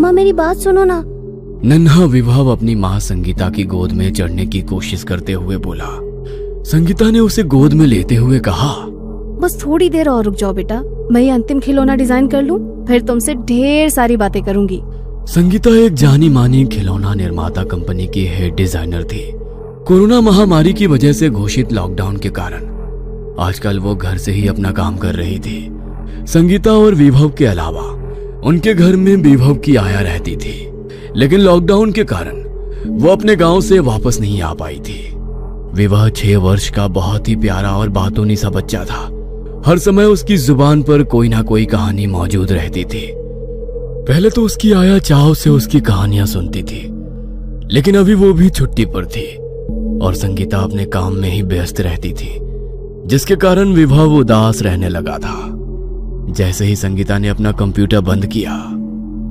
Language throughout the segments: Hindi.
मम्मा मेरी बात सुनो ना। नन्हा विभव अपनी माँ संगीता की गोद में चढ़ने की कोशिश करते हुए बोला। संगीता ने उसे गोद में लेते हुए कहा, बस थोड़ी देर और रुक जाओ बेटा, मैं ये अंतिम खिलौना डिजाइन कर लूं, फिर तुमसे ढेर सारी बातें करूंगी। संगीता एक जानी मानी खिलौना निर्माता कंपनी की हेड डिजाइनर थी। कोरोना महामारी की वजह से घोषित लॉकडाउन के कारण आजकल वो घर से ही अपना काम कर रही थी। संगीता और विभव के अलावा उनके घर में विभव की आया रहती थी, लेकिन लॉकडाउन के कारण वो अपने गांव से वापस नहीं आ पाई थी। विभव 6 वर्ष का बहुत ही प्यारा और बातूनी सा बच्चा था। हर समय उसकी जुबान पर कोई ना कोई कहानी मौजूद रहती थी। पहले तो उसकी आया चाव से उसकी कहानियां सुनती थी, लेकिन अभी वो भी छुट्टी पर थी और संगीता अपने काम में ही व्यस्त रहती थी, जिसके कारण विभव उदास रहने लगा था। जैसे ही संगीता ने अपना कंप्यूटर बंद किया,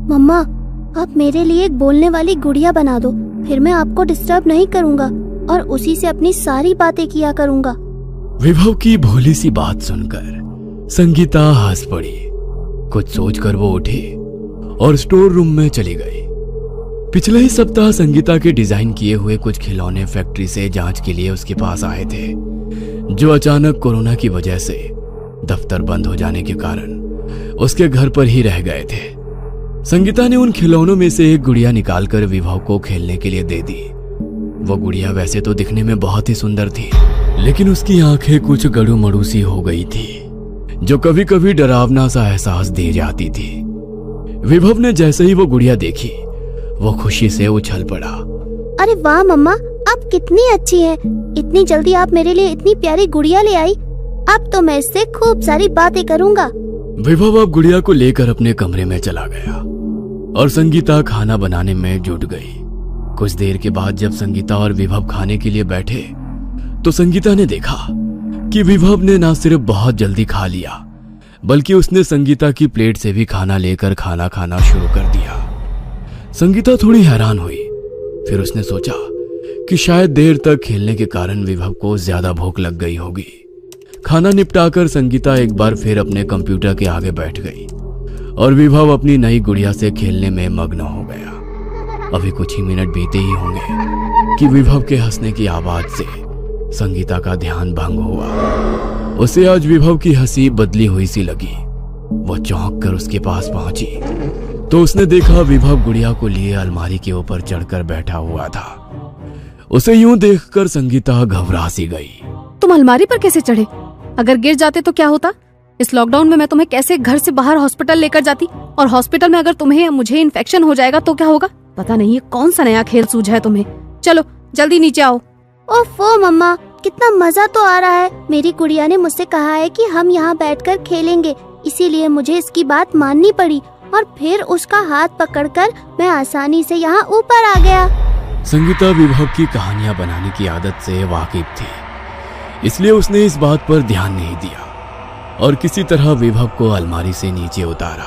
मम्मा आप मेरे लिए एक बोलने वाली गुड़िया बना दो, फिर मैं आपको डिस्टर्ब नहीं करूंगा और उसी से अपनी सारी बातें किया करूंगा। विभव की भोली सी बात सुनकर संगीता हंस पड़ी। कुछ सोचकर वो उठी और स्टोर रूम में चली गई। पिछले ही सप्ताह संगीता के डिजाइन किए हुए कुछ खिलौने फैक्ट्री से जांच के लिए उसके पास आए थे, जो अचानक कोरोना की वजह से दफ्तर बंद हो जाने के कारण उसके घर पर ही रह गए थे। संगीता ने उन खिलौनों में से एक गुड़िया निकालकर विभव को खेलने के लिए दे दी। वो गुड़िया वैसे तो दिखने में बहुत ही सुंदर थी, लेकिन उसकी आंखें कुछ गड़ू मड़ू सी हो गई थी, जो कभी कभी डरावना सा एहसास दे जाती थी। विभव ने जैसे ही वो गुड़िया देखी, वो खुशी से उछल पड़ा। अरे वाह मम्मा, आप कितनी अच्छी हैं। इतनी जल्दी आप मेरे लिए इतनी प्यारी गुड़िया ले आई। अब तो मैं इससे खूब सारी बातें करूंगा। विभव अब गुड़िया को लेकर अपने कमरे में चला गया और संगीता खाना बनाने में जुट गई। कुछ देर के बाद जब संगीता और विभव खाने के लिए बैठे, तो संगीता ने देखा कि विभव ने ना सिर्फ बहुत जल्दी खा लिया, बल्कि उसने संगीता की प्लेट से भी खाना लेकर खाना खाना शुरू कर दिया। संगीता थोड़ी हैरान हुई। फिर उसने सोचा कि शायद देर तक खेलने के कारण विभव को ज्यादा भूख लग गई होगी। खाना निपटाकर संगीता एक बार फिर अपने कंप्यूटर के आगे बैठ गई और विभव अपनी नई गुड़िया से खेलने में मग्न हो गया। अभी कुछ ही मिनट बीते ही होंगे कि विभव के हंसने की आवाज से संगीता का ध्यान भंग हुआ। उसे आज विभव की हंसी बदली हुई सी लगी। वो चौंक कर उसके पास पहुंची तो उसने देखा विभव गुड़िया को लिए अलमारी के ऊपर चढ़कर बैठा हुआ था। उसे यूं देखकर संगीता घबरा सी गई। तुम अलमारी पर कैसे चढ़े? अगर गिर जाते तो क्या होता? इस लॉकडाउन में मैं तुम्हें कैसे घर से बाहर हॉस्पिटल लेकर जाती? और हॉस्पिटल में अगर तुम्हें या मुझे इन्फेक्शन हो जाएगा तो क्या होगा? पता नहीं ये कौन सा नया खेल सूझा है तुम्हें। चलो जल्दी नीचे आओ। ओफो मम्मा, कितना मजा तो आ रहा है। मेरी गुड़िया ने मुझसे कहा है कि हम यहाँ बैठकर खेलेंगे, इसीलिए मुझे इसकी बात माननी पड़ी और फिर उसका हाथ पकड़कर मैं आसानी से यहाँ ऊपर आ गया। संगीता विभव की कहानियां बनाने की आदत से वाकिफ थी, इसलिए उसने इस बात पर ध्यान नहीं दिया और किसी तरह विभव को अलमारी से नीचे उतारा।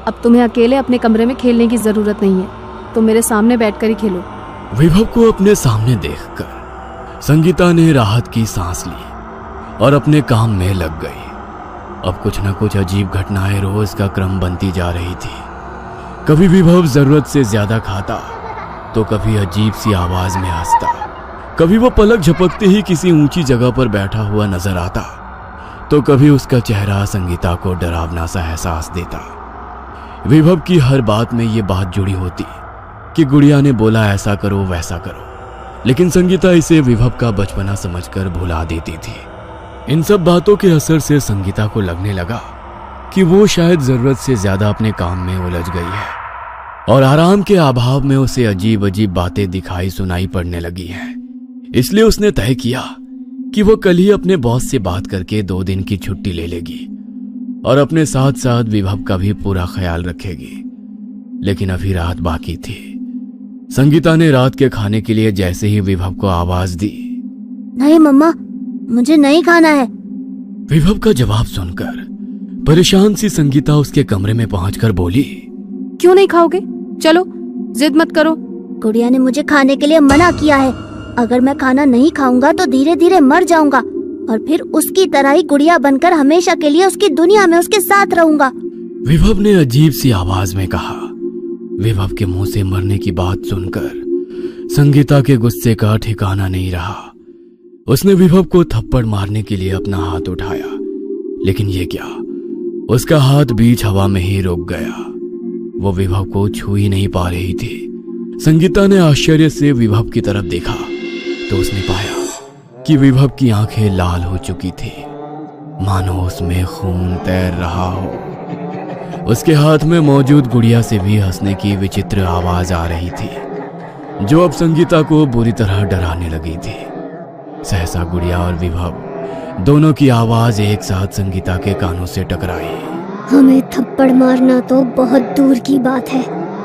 अब तुम्हें अकेले अपने कमरे में खेलने की जरूरत नहीं है, तुम मेरे सामने बैठकर ही खेलो। विभव को अपने सामने देखकर संगीता ने राहत की सांस ली और अपने काम में लग गई। अब कुछ न कुछ अजीब घटनाएं रोज का क्रम बनती जा रही थी। कभी विभव जरूरत से ज्यादा खाता तो कभी अजीब सी आवाज में हंसता, कभी वो पलक झपकते ही किसी ऊंची जगह पर बैठा हुआ नजर आता, तो कभी उसका चेहरा संगीता को डरावना सा एहसास देता। विभव की हर बात में ये बात जुड़ी होती कि गुड़िया ने बोला ऐसा करो वैसा करो, लेकिन संगीता इसे विभव का बचपना समझकर भुला देती थी। इन सब बातों के असर से संगीता को लगने लगा कि वो शायद जरूरत से ज्यादा अपने काम में उलझ गई है और आराम के अभाव में उसे अजीब अजीब बातें दिखाई सुनाई पड़ने लगी हैं। इसलिए उसने तय किया कि वो कल ही अपने बॉस से बात करके 2 दिन की छुट्टी ले लेगी और अपने साथ साथ विभव का भी पूरा ख्याल रखेगी। लेकिन अभी रात बाकी थी। संगीता ने रात के खाने के लिए जैसे ही विभव को आवाज दी, नहीं मम्मा, मुझे नहीं खाना है। विभव का जवाब सुनकर परेशान सी संगीता उसके कमरे में पहुंचकर बोली, क्यों नहीं खाओगे? चलो जिद मत करो। गुड़िया ने मुझे खाने के लिए मना किया है। अगर मैं खाना नहीं खाऊंगा तो धीरे धीरे मर जाऊंगा और फिर उसकी तरह ही गुड़िया बनकर हमेशा के लिए उसकी दुनिया में उसके साथ रहूंगा। विभव ने अजीब सी आवाज में कहा। विभव के मुंह से मरने की बात सुनकर संगीता के गुस्से का ठिकाना नहीं रहा। उसने विभव को थप्पड़ मारने के लिए अपना हाथ उठाया, लेकिन ये क्या, उसका हाथ बीच हवा में ही रुक गया। वो विभव को छू ही नहीं पा रही थी। संगीता ने आश्चर्य से विभव की तरफ देखा तो उसने पाया कि विभव की आंखें लाल हो चुकी थी, मानो उसमें खून तैर रहा हो। उसके हाथ में मौजूद गुड़िया से भी हंसने की विचित्र आवाज आ रही थी, जो अब संगीता को बुरी तरह डराने लगी थी। सहसा गुड़िया और विभव दोनों की आवाज एक साथ संगीता के कानों से टकराई। हमें थप्पड़ मारना तो बहुत दूर की बात है।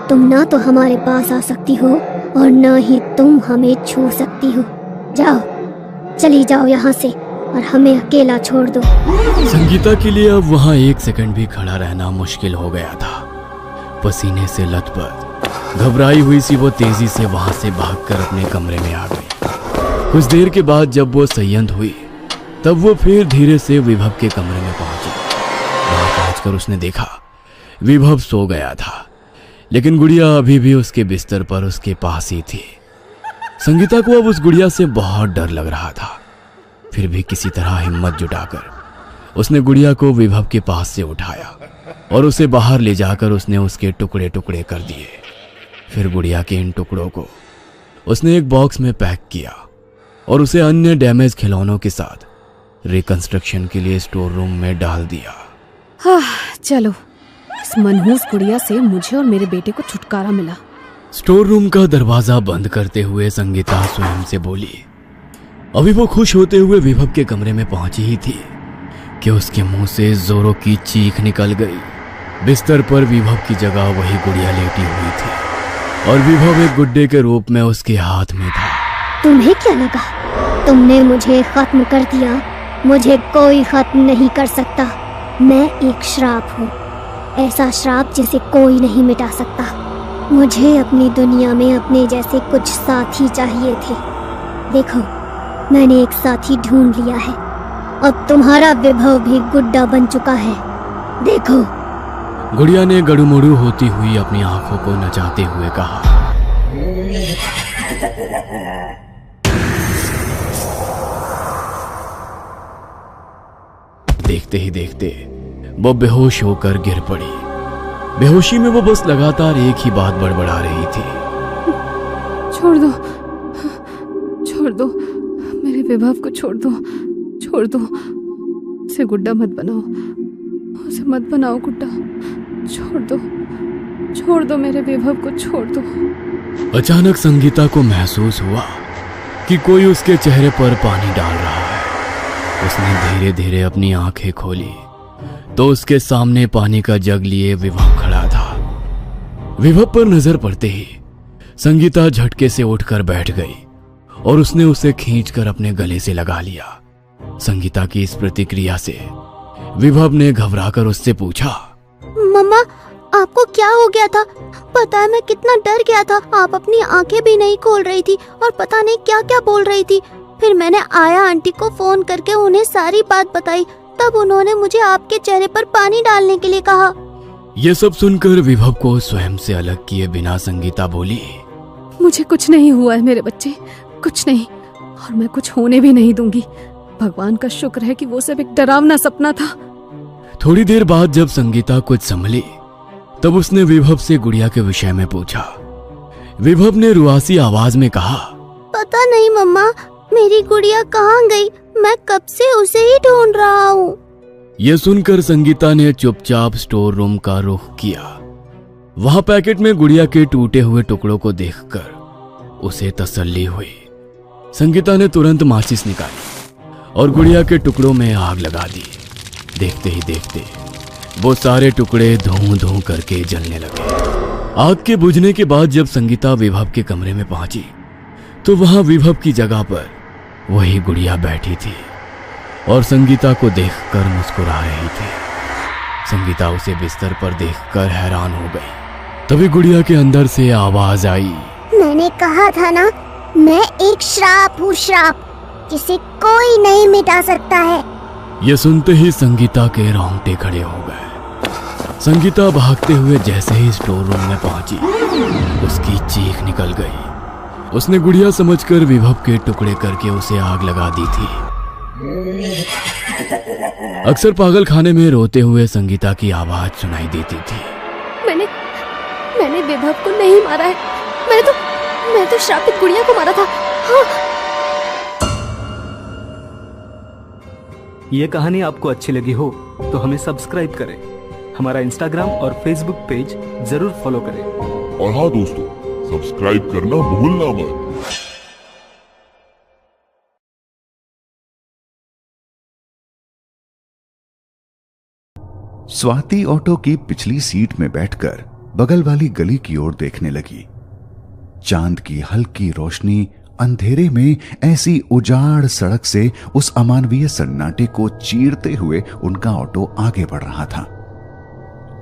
तुम ना तो हमारे पास आ सकती हो और ना ही तुम हमें छू सकती हो। जाओ, चली जाओ यहाँ से और हमें अकेला छोड़ दो। संगीता के लिए अब वहाँ एक सेकंड भी खड़ा रहना मुश्किल हो गया था। पसीने से लथपथ घबराई हुई सी वो तेजी से वहां से भागकर अपने कमरे में आ गई। कुछ देर के बाद जब वो संयत हुई तब वो फिर धीरे से विभव के कमरे में पहुंची। वहां पहुंचकर उसने देखा विभव सो गया था, लेकिन गुड़िया अभी भी उसके बिस्तर पर उसके पास ही थी। संगीता को अब उस गुड़िया से बहुत डर लग रहा था। फिर भी किसी तरह हिम्मत जुटाकर उसने गुड़िया को विभव के पास से उठाया और उसे बाहर ले जाकर उसने उसके टुकड़े टुकड़े कर दिए। फिर गुड़िया के इन टुकड़ों को उसने एक बॉक्स में पैक किया और उसे अन्य डैमेज खिलौनों के साथ रिकंस्ट्रक्शन के लिए स्टोर रूम में डाल दिया। हाँ, चलो, इस मनहूस गुड़िया से मुझे और मेरे बेटे को छुटकारा मिला। स्टोर रूम का दरवाजा बंद करते हुए संगीता स्वयं से बोली। अभी वो खुश होते हुए विभव के कमरे में पहुंची ही थी कि उसके मुंह से जोरों की चीख निकल गई। बिस्तर पर विभव की जगह वही गुड़िया लेटी हुई थी और विभव एक गुड्डे के रूप में उसके हाथ में था। तुम्हें क्या लगा? तुमने मुझे खत्म कर दिया। मुझे कोई खत्म नहीं कर सकता। मैं एक श्राप हूँ, ऐसा श्राप जिसे कोई नहीं मिटा सकता। मुझे अपनी दुनिया में अपने जैसे कुछ साथी चाहिए थे। देखो, मैंने एक साथी ढूंढ लिया है। अब तुम्हारा विभव भी गुड्डा बन चुका है। देखो। गुड़िया ने गड़ुमड़ू होती हुई अपनी आंखों को नचाते हुए कहा। देखते ही देखते वो बेहोश होकर गिर पड़ी। बेहोशी में वो बस लगातार एक ही बात बड़बड़ा रही थी। छोड़ दो, छोड़ दो, मेरे विभव को छोड़ दो, छोड़ दो। उसे गुड्डा मत बनाओ, उसे मत बनाओ गुड्डा। छोड़ दो, छोड़ दो, मेरे विभव को छोड़ दो। अचानक संगीता को महसूस हुआ कि कोई उसके चेहरे पर पानी डाल रहा है। उसने धीरे धीरे अपनी आंखें खोली तो उसके सामने पानी का जग लिए विभव खड़ा था। विभव पर नजर पड़ते ही संगीता झटके से उठकर बैठ गई और उसने उसे खींचकर अपने गले से लगा लिया। संगीता की इस प्रतिक्रिया से विभव ने घबराकर उससे पूछा, मम्मा, आपको क्या हो गया था? पता है मैं कितना डर गया था। आप अपनी आंखें भी नहीं खोल रही थी और पता नहीं क्या क्या बोल रही थी। फिर मैंने आया आंटी को फोन करके उन्हें सारी बात बताई। तब उन्होंने मुझे आपके चेहरे पर पानी डालने के लिए कहा। यह सब सुनकर विभव को स्वयं से अलग किए बिना संगीता बोली, मुझे कुछ नहीं हुआ है मेरे बच्चे, कुछ नहीं, और मैं कुछ होने भी नहीं दूंगी। भगवान का शुक्र है कि वो सब एक डरावना सपना था। थोड़ी देर बाद जब संगीता कुछ संभली तब उसने विभव से गुड़िया के विषय में पूछा। विभव ने रुआसी आवाज में कहा, पता नहीं मम्मा, मेरी गुड़िया कहाँ गई? मैं कब से उसे ही ढूंढ रहा हूँ। यह सुनकर संगीता ने चुपचाप स्टोर रूम का रुख किया। वहां पैकेट में गुड़िया के टूटे हुए टुकड़ों को देखकर उसे तसल्ली हुई। संगीता ने तुरंत माचिस निकाली और गुड़िया के टुकड़ों में आग लगा दी। देखते ही देखते वो सारे टुकड़े धूं धूं करके जलने लगे। आग के बुझने के बाद जब संगीता विभव के कमरे में पहुंची तो वहां विभव की जगह पर वही गुड़िया बैठी थी और संगीता को देखकर मुस्कुरा रही थी। संगीता उसे बिस्तर पर देखकर हैरान हो गई। तभी गुड़िया के अंदर से आवाज आई, मैंने कहा था ना, मैं एक श्राप हूँ, श्राप जिसे कोई नहीं मिटा सकता है। यह सुनते ही संगीता के रोंगटे खड़े हो गए। संगीता भागते हुए जैसे ही स्टोर रूम में पहुंची, उसकी चीख निकल गई। उसने गुड़िया समझकर विभव के टुकड़े करके उसे आग लगा दी थी। अक्सर पागल खाने में रोते हुए संगीता की आवाज सुनाई देती थी। मैंने विभव को नहीं मारा है। मैं तो श्रापित गुड़िया को मारा था। हाँ। ये कहानी आपको अच्छी लगी हो तो हमें सब्सक्राइब करें, हमारा इंस्टाग्राम और फेसबुक पेज जरूर फॉलो करें। और हाँ दोस्तों, सब्सक्राइब करना भूलना मत। स्वाति ऑटो की पिछली सीट में बैठकर बगल वाली गली की ओर देखने लगी। चांद की हल्की रोशनी अंधेरे में ऐसी उजाड़ सड़क से उस अमानवीय सन्नाटे को चीरते हुए उनका ऑटो आगे बढ़ रहा था।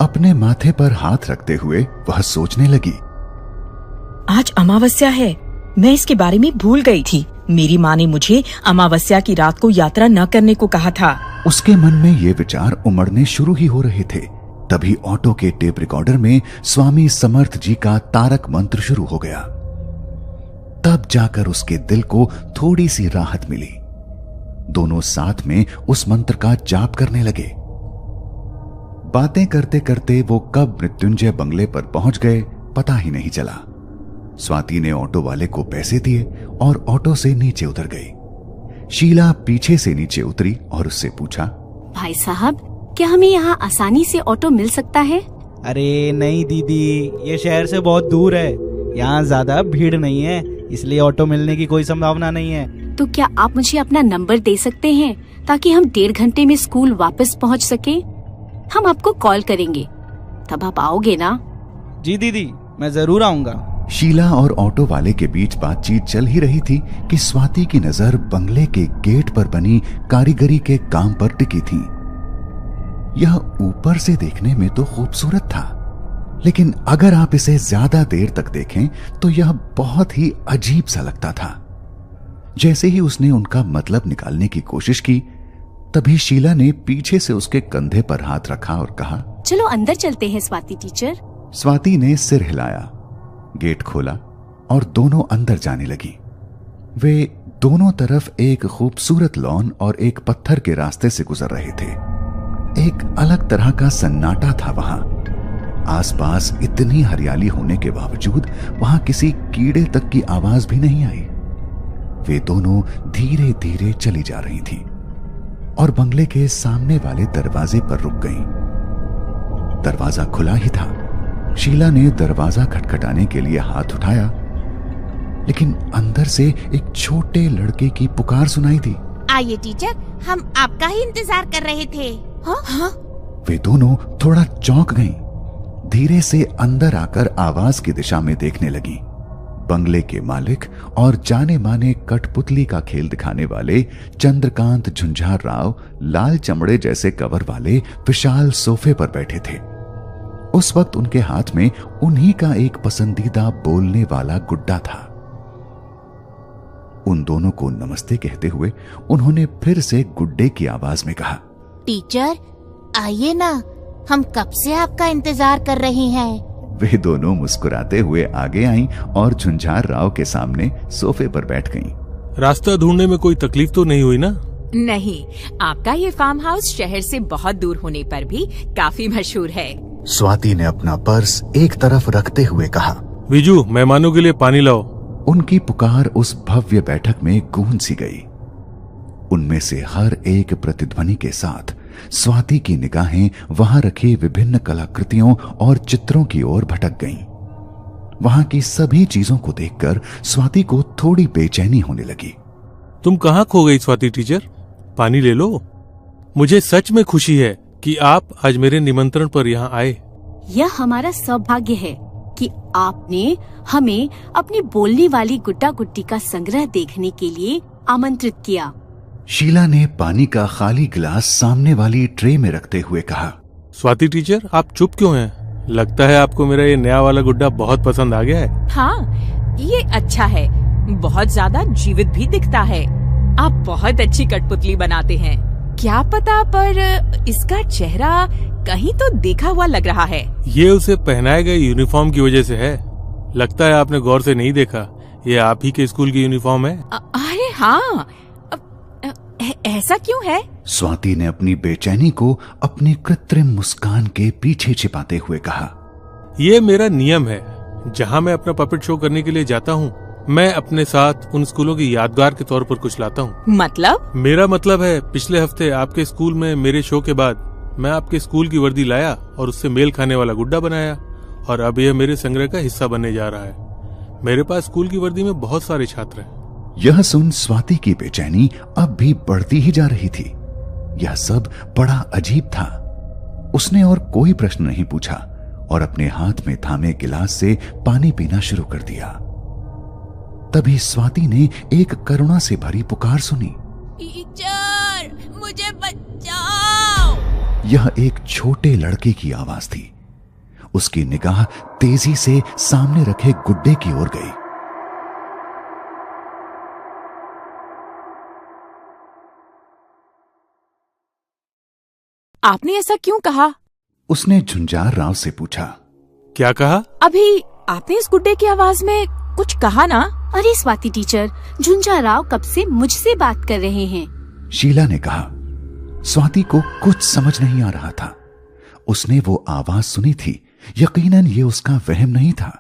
अपने माथे पर हाथ रखते हुए वह सोचने लगी, आज अमावस्या है, मैं इसके बारे में भूल गई थी। मेरी माँ ने मुझे अमावस्या की रात को यात्रा न करने को कहा था। उसके मन में ये विचार उमड़ने शुरू ही हो रहे थे, तभी ऑटो के टेप रिकॉर्डर में स्वामी समर्थ जी का तारक मंत्र शुरू हो गया। तब जाकर उसके दिल को थोड़ी सी राहत मिली। दोनों साथ में उस मंत्र का जाप करने लगे। बातें करते करते वो कब मृत्युंजय बंगले पर पहुंच गए पता ही नहीं चला। स्वाति ने ऑटो वाले को पैसे दिए और ऑटो से नीचे उतर गई। शीला पीछे से नीचे उतरी और उससे पूछा, भाई साहब, क्या हमें यहाँ आसानी से ऑटो मिल सकता है? अरे नहीं दीदी, ये शहर से बहुत दूर है, यहाँ ज्यादा भीड़ नहीं है, इसलिए ऑटो मिलने की कोई संभावना नहीं है। तो क्या आप मुझे अपना नंबर दे सकते हैं ताकि हम 1.5 घंटे में स्कूल वापस पहुँच सके? हम आपको कॉल करेंगे, तब आप आओगे ना? जी दीदी, मैं जरूर आऊंगा। शीला और ऑटो वाले के बीच बातचीत चल ही रही थी कि स्वाति की नजर बंगले के गेट पर बनी कारीगरी के काम पर टिकी थी। यह ऊपर से देखने में तो खूबसूरत था, लेकिन अगर आप इसे ज्यादा देर तक देखें तो यह बहुत ही अजीब सा लगता था। जैसे ही उसने उनका मतलब निकालने की कोशिश की, तभी शीला ने पीछे से उसके कंधे पर हाथ रखा और कहा, चलो अंदर चलते हैं स्वाति टीचर। स्वाति ने सिर हिलाया, गेट खोला और दोनों अंदर जाने लगी। वे दोनों तरफ एक खूबसूरत लॉन और एक पत्थर के रास्ते से गुजर रहे थे। एक अलग तरह का सन्नाटा था वहां। आसपास इतनी हरियाली होने के बावजूद वहां किसी कीड़े तक की आवाज भी नहीं आई। वे दोनों धीरे धीरे चली जा रही थीं और बंगले के सामने वाले दरवाजे पर रुक गईं। दरवाजा खुला ही था। शीला ने दरवाजा खटखटाने के लिए हाथ उठाया, लेकिन अंदर से एक छोटे लड़के की पुकार सुनाई दी। आइए टीचर, हम आपका ही इंतजार कर रहे थे। हाँ? वे दोनों थोड़ा चौंक गईं। धीरे से अंदर आकर आवाज की दिशा में देखने लगी। बंगले के मालिक और जाने माने कठपुतली का खेल दिखाने वाले चंद्रकांत झुंझार राव लाल चमड़े जैसे कवर वाले विशाल सोफे पर बैठे थे। उस वक्त उनके हाथ में उन्हीं का एक पसंदीदा बोलने वाला गुड्डा था। उन दोनों को नमस्ते कहते हुए उन्होंने फिर से गुड्डे की आवाज में कहा, टीचर आइए ना, हम कब से आपका इंतजार कर रही हैं। वे दोनों मुस्कुराते हुए आगे आईं और झुंझार राव के सामने सोफे पर बैठ गईं। रास्ता ढूंढने में कोई तकलीफ तो नहीं हुई ना? नहीं, आपका ये फार्म हाउस शहर से बहुत दूर होने पर भी काफी मशहूर है। स्वाति ने अपना पर्स एक तरफ रखते हुए कहा, विजू, मेहमानों के लिए पानी लाओ। उनकी पुकार उस भव्य बैठक में गूंज सी गई। उनमें से हर एक प्रतिध्वनि के साथ स्वाति की निगाहें वहां रखी विभिन्न कलाकृतियों और चित्रों की ओर भटक गईं। वहां की सभी चीजों को देखकर स्वाति को थोड़ी बेचैनी होने लगी। तुम कहाँ खो गई स्वाति टीचर? पानी ले लो। मुझे सच में खुशी है कि आप आज मेरे निमंत्रण पर यहाँ आए। यह हमारा सौभाग्य है कि आपने हमें अपनी बोलने वाली गुड्डा गुड्डी का संग्रह देखने के लिए आमंत्रित किया। शीला ने पानी का खाली गिलास सामने वाली ट्रे में रखते हुए कहा, स्वाति टीचर, आप चुप क्यों हैं? लगता है आपको मेरा ये नया वाला गुड्डा बहुत पसंद आ गया है। हाँ, ये अच्छा है, बहुत ज्यादा जीवित भी दिखता है। आप बहुत अच्छी कठपुतली बनाते हैं। क्या पता, पर इसका चेहरा कहीं तो देखा हुआ लग रहा है। ये उसे पहनाए गए यूनिफॉर्म की वजह से है। लगता है आपने गौर से नहीं देखा, ये आप ही के स्कूल की यूनिफॉर्म है। अरे हाँ, ऐसा क्यों है? स्वाति ने अपनी बेचैनी को अपनी कृत्रिम मुस्कान के पीछे छिपाते हुए कहा, ये मेरा नियम है। जहाँ मैं अपना पपेट शो करने के लिए जाता हूँ, मैं अपने साथ उन स्कूलों की यादगार के तौर पर कुछ लाता हूँ। मतलब? मेरा मतलब है, पिछले हफ्ते आपके स्कूल में मेरे शो के बाद मैं आपके स्कूल की वर्दी लाया और उससे मेल खाने वाला गुड्डा बनाया, और अब यह मेरे संग्रह का हिस्सा बनने जा रहा है। मेरे पास स्कूल की वर्दी में बहुत सारे छात्र हैं। यह सुन स्वाति की बेचैनी अब भी बढ़ती ही जा रही थी। यह सब बड़ा अजीब था। उसने और कोई प्रश्न नहीं पूछा और अपने हाथ में थामे गिलास से पानी पीना शुरू कर दिया। तभी स्वाति ने एक करुणा से भरी पुकार सुनी, टीचर, मुझे बचाओ। यह एक छोटे लड़के की आवाज थी। उसकी निगाह तेजी से सामने रखे गुड्डे की ओर गई। आपने ऐसा क्यों कहा? उसने झुंझार राव से पूछा। क्या कहा? अभी आपने इस गुड्डे की आवाज में कुछ कहा ना? अरे स्वाति टीचर, झुंझार राव कब से मुझसे बात कर रहे हैं। शीला ने कहा। स्वाति को कुछ समझ नहीं आ रहा था। उसने वो आवाज सुनी थी, यकीनन ये उसका वहम नहीं था।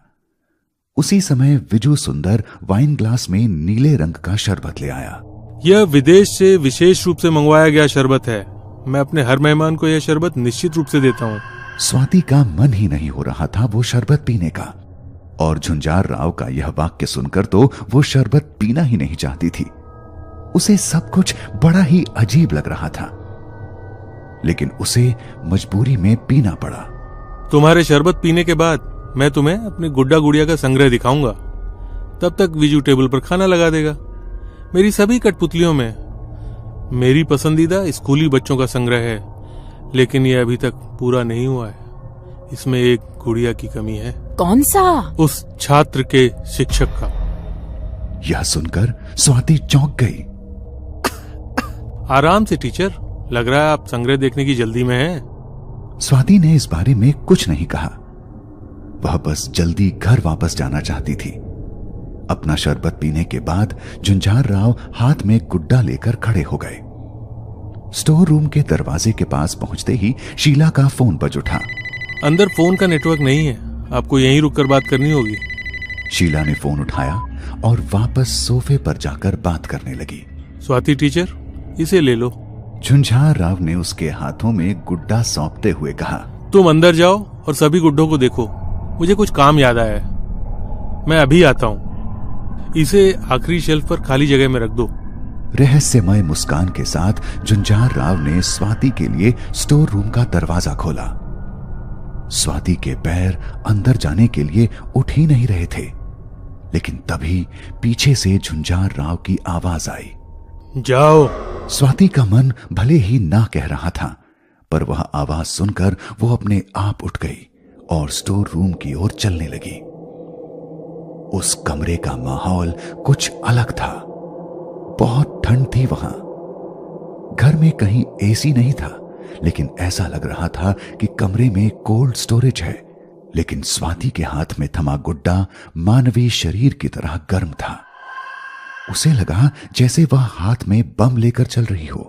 उसी समय विजू सुंदर वाइन ग्लास में नीले रंग का शरबत ले आया। यह विदेश से विशेष रूप से मंगवाया गया शरबत है। मैं अपने हर मेहमान को यह शरबत निश्चित रूप से देता हूँ। स्वाति का मन ही नहीं हो रहा था वो शरबत पीने का, और झुंझार राव का यह वाक्य सुनकर तो वो शरबत पीना ही नहीं चाहती थी। उसे सब कुछ बड़ा ही अजीब लग रहा था, लेकिन उसे मजबूरी में पीना पड़ा। तुम्हारे शरबत पीने के बाद मैं तुम्हें अपने गुड्डा गुड़िया का संग्रह दिखाऊंगा। तब तक विजू टेबल पर खाना लगा देगा। मेरी सभी कठपुतलियों में मेरी पसंदीदा स्कूली बच्चों का संग्रह है, लेकिन यह अभी तक पूरा नहीं हुआ है। इसमें एक गुड़िया की कमी है। कौन सा? उस छात्र के शिक्षक का। यह सुनकर स्वाति चौंक गई। आराम से टीचर, लग रहा है आप संग्रह देखने की जल्दी में हैं। स्वाति ने इस बारे में कुछ नहीं कहा। वह बस जल्दी घर वापस जाना चाहती थी। अपना शरबत पीने के बाद झुंझार राव हाथ में गुड्डा लेकर खड़े हो गए। स्टोर रूम के दरवाजे के पास पहुंचते ही शीला का फोन बज उठा। अंदर फोन का नेटवर्क नहीं है, आपको यहीं रुककर बात करनी होगी। शीला ने फोन उठाया और वापस सोफे पर जाकर बात करने लगी। स्वाति टीचर, इसे ले लो। झुंझार राव ने उसके हाथों में गुड्डा सौंपते हुए कहा, तुम अंदर जाओ और सभी गुड्डों को देखो। मुझे कुछ काम याद आया है, मैं अभी आता हूँ। इसे आखिरी शेल्फ पर खाली जगह में रख दो। रहस्यमय मुस्कान के साथ झुंझार राव ने स्वाति के लिए स्टोर रूम का दरवाजा खोला। स्वाति के पैर अंदर जाने के लिए उठ ही नहीं रहे थे, लेकिन तभी पीछे से झुंझार राव की आवाज आई, जाओ। स्वाति का मन भले ही ना कह रहा था, पर वह आवाज सुनकर वो अपने आप उठ गई और स्टोर रूम की ओर चलने लगी। उस कमरे का माहौल कुछ अलग था। बहुत ठंड थी वहां। घर में कहीं एसी नहीं था, लेकिन ऐसा लग रहा था कि कमरे में कोल्ड स्टोरेज है। लेकिन स्वाति के हाथ में थमा गुड्डा मानवीय शरीर की तरह गर्म था। उसे लगा जैसे वह हाथ में बम लेकर चल रही हो।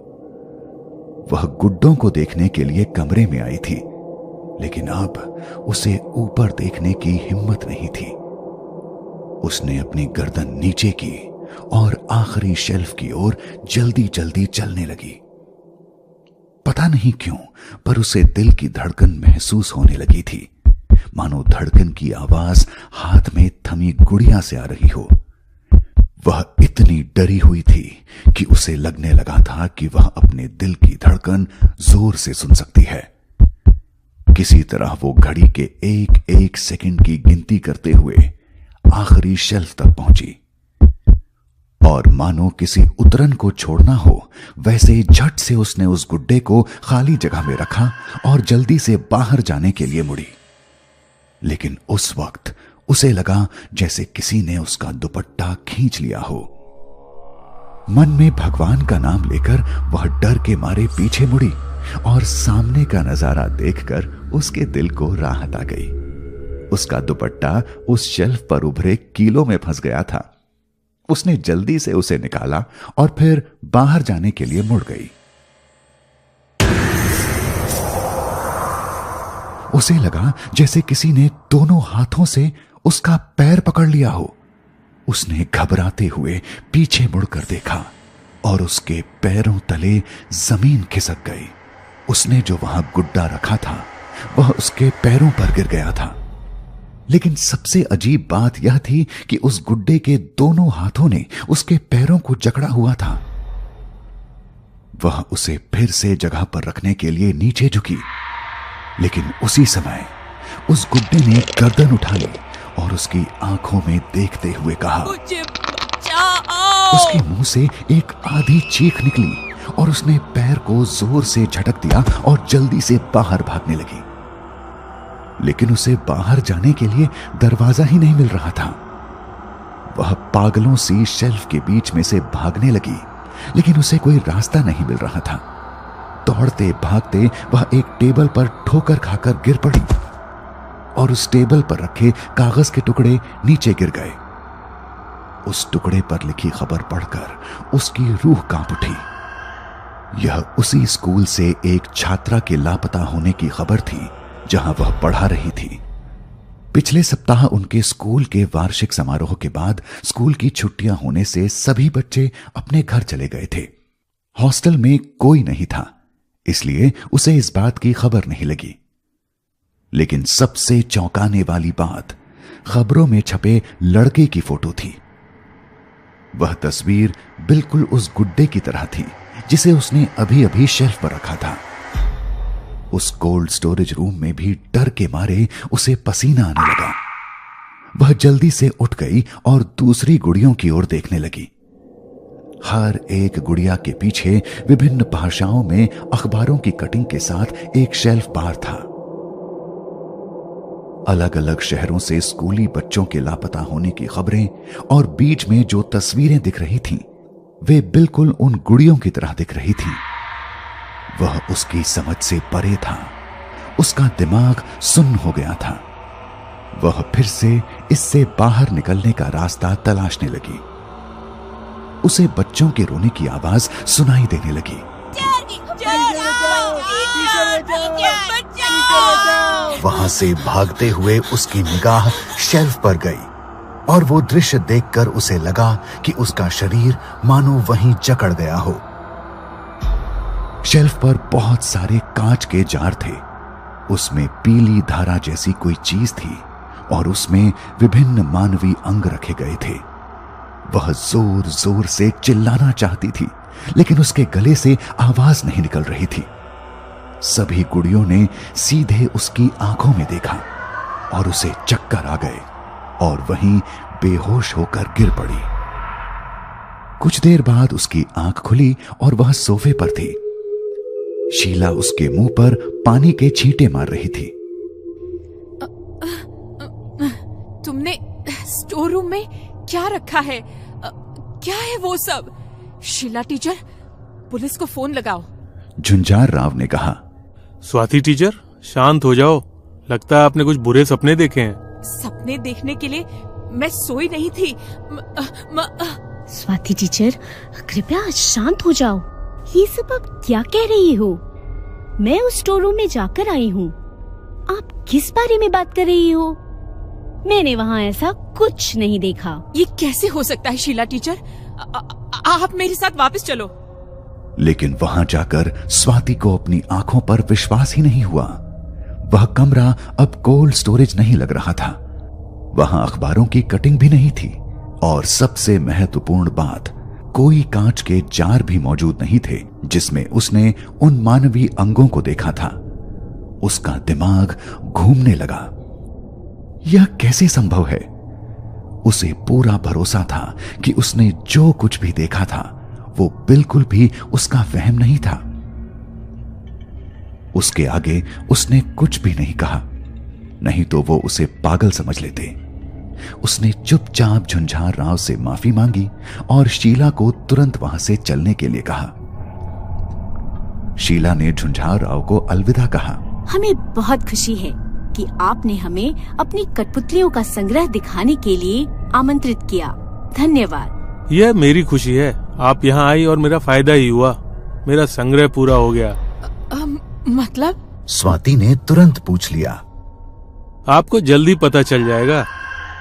वह गुड्डों को देखने के लिए कमरे में आई थी, लेकिन अब उसे ऊपर देखने की हिम्मत नहीं थी। उसने अपनी गर्दन नीचे की और आखिरी शेल्फ की ओर जल्दी जल्दी चलने लगी। पता नहीं क्यों, पर उसे दिल की धड़कन महसूस होने लगी थी, मानो धड़कन की आवाज हाथ में थमी गुड़िया से आ रही हो। वह इतनी डरी हुई थी कि उसे लगने लगा था कि वह अपने दिल की धड़कन जोर से सुन सकती है। किसी तरह वो घड़ी के एक एक सेकंड की गिनती करते हुए आखिरी शेल्फ तक पहुंची, और मानो किसी उतरन को छोड़ना हो वैसे झट से उसने उस गुड्डे को खाली जगह में रखा और जल्दी से बाहर जाने के लिए मुड़ी। लेकिन उस वक्त उसे लगा जैसे किसी ने उसका दुपट्टा खींच लिया हो। मन में भगवान का नाम लेकर वह डर के मारे पीछे मुड़ी, और सामने का नजारा देखकर उसके दिल को राहत आ गई। उसका दुपट्टा उस शेल्फ पर उभरे कीलों में फंस गया था। उसने जल्दी से उसे निकाला और फिर बाहर जाने के लिए मुड़ गई। उसे लगा जैसे किसी ने दोनों हाथों से उसका पैर पकड़ लिया हो। उसने घबराते हुए पीछे मुड़कर देखा और उसके पैरों तले जमीन खिसक गई। उसने जो वहां गुड्डा रखा था वह उसके पैरों पर गिर गया था। लेकिन सबसे अजीब बात यह थी कि उस गुड्डे के दोनों हाथों ने उसके पैरों को जकड़ा हुआ था। वह उसे फिर से जगह पर रखने के लिए नीचे झुकी, लेकिन उसी समय उस गुड्डे ने गर्दन उठा ली और उसकी आंखों में देखते हुए कहा। मुझे बचाओ। उसके मुंह से एक आधी चीख निकली और उसने पैर को जोर से झटक दिया और जल्दी से बाहर भागने लगी। लेकिन उसे बाहर जाने के लिए दरवाजा ही नहीं मिल रहा था। वह पागलों सी शेल्फ के बीच में से भागने लगी, लेकिन उसे कोई रास्ता नहीं मिल रहा था। दौड़ते भागते वह एक टेबल पर ठोकर खाकर गिर पड़ी और उस टेबल पर रखे कागज के टुकड़े नीचे गिर गए। उस टुकड़े पर लिखी खबर पढ़कर उसकी रूह कांप उठी। यह उसी स्कूल से एक छात्रा के लापता होने की खबर थी जहां वह पढ़ा रही थी। पिछले सप्ताह उनके स्कूल के वार्षिक समारोह के बाद स्कूल की छुट्टियां होने से सभी बच्चे अपने घर चले गए थे। हॉस्टल में कोई नहीं था, इसलिए उसे इस बात की खबर नहीं लगी। लेकिन सबसे चौंकाने वाली बात खबरों में छपे लड़के की फोटो थी। वह तस्वीर बिल्कुल उस गुड्डे की तरह थी जिसे उसने अभी अभी शेल्फ पर रखा था। उस कोल्ड स्टोरेज रूम में भी डर के मारे उसे पसीना आने लगा। वह जल्दी से उठ गई और दूसरी गुड़ियों की ओर देखने लगी। हर एक गुड़िया के पीछे विभिन्न भाषाओं में अखबारों की कटिंग के साथ एक शेल्फ बार था। अलग अलग शहरों से स्कूली बच्चों के लापता होने की खबरें और बीच में जो तस्वीरें दिख रही थीं, वे बिल्कुल उन गुड़ियों की तरह दिख रही थीं। वह उसकी समझ से परे था। उसका दिमाग सुन्न हो गया था। वह फिर से इससे बाहर निकलने का रास्ता तलाशने लगी। उसे बच्चों के रोने की आवाज सुनाई देने लगी। वहां से भागते हुए उसकी निगाह शेल्फ पर गई और वो दृश्य देखकर उसे लगा कि उसका शरीर मानो वहीं जकड़ गया हो। शेल्फ पर बहुत सारे कांच के जार थे। उसमें पीली धारा जैसी कोई चीज थी और उसमें विभिन्न मानवीय अंग रखे गए थे। वह जोर जोर से चिल्लाना चाहती थी, लेकिन उसके गले से आवाज नहीं निकल रही थी। सभी गुड़ियों ने सीधे उसकी आंखों में देखा और उसे चक्कर आ गए और वहीं बेहोश होकर गिर पड़ी। कुछ देर बाद उसकी आंख खुली और वह सोफे पर थी। शीला उसके मुंह पर पानी के छींटे मार रही थी। तुमने स्टोर रूम में क्या रखा है? क्या है वो सब? शीला टीचर, पुलिस को फोन लगाओ। झुंझार राव ने कहा। स्वाति टीचर, शांत हो जाओ। लगता है आपने कुछ बुरे सपने देखे हैं। सपने देखने के लिए मैं सोई नहीं थी। स्वाति टीचर, कृपया शांत हो जाओ। ये सब आप क्या कह रही हो? मैं उस स्टोर रूम में जाकर आई हूँ। आप किस बारे में बात कर रही हो? मैंने वहाँ ऐसा कुछ नहीं देखा। ये कैसे हो सकता है शीला टीचर? आप मेरे साथ वापस चलो। लेकिन वहां जाकर स्वाति को अपनी आंखों पर विश्वास ही नहीं हुआ। वह कमरा अब कोल्ड स्टोरेज नहीं लग रहा था। वहां अखबारों की कटिंग भी नहीं थी और सबसे महत्वपूर्ण बात, कोई कांच के जार भी मौजूद नहीं थे जिसमें उसने उन मानवीय अंगों को देखा था। उसका दिमाग घूमने लगा। यह कैसे संभव है? उसे पूरा भरोसा था कि उसने जो कुछ भी देखा था वो बिल्कुल भी उसका वहम नहीं था। उसके आगे उसने कुछ भी नहीं कहा, नहीं तो वो उसे पागल समझ लेते। उसने चुपचाप झुंझार राव से माफी मांगी और शीला को तुरंत वहां से चलने के लिए कहा। शीला ने झुंझार राव को अलविदा कहा। हमें बहुत खुशी है कि आपने हमें अपनी कठपुतलियों का संग्रह दिखाने के लिए आमंत्रित किया। धन्यवाद। यह मेरी खुशी है। आप यहाँ आई और मेरा फायदा ही हुआ। मेरा संग्रह पूरा हो गया। मतलब? स्वाति ने तुरंत पूछ लिया। आपको जल्दी पता चल जाएगा।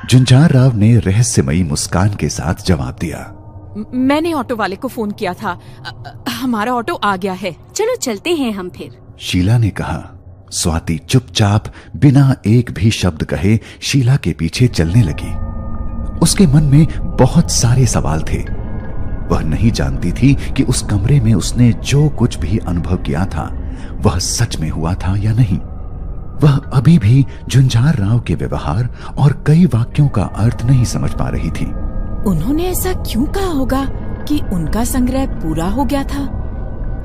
झुंझार राव ने रहस्यमयी मुस्कान के साथ जवाब दिया। मैंने ऑटो वाले को फोन किया था। हमारा ऑटो आ गया है। चलो चलते हैं हम फिर। शीला ने कहा। स्वाति चुपचाप बिना एक भी शब्द कहे शीला के पीछे चलने लगी। उसके मन में बहुत सारे सवाल थे। वह नहीं जानती थी कि उस कमरे में उसने जो कुछ भी अनुभव किया था वह सच में हुआ था या नहीं। वह अभी भी झुंझार राव के व्यवहार और कई वाक्यों का अर्थ नहीं समझ पा रही थी। उन्होंने ऐसा क्यों कहा होगा कि उनका संग्रह पूरा हो गया था?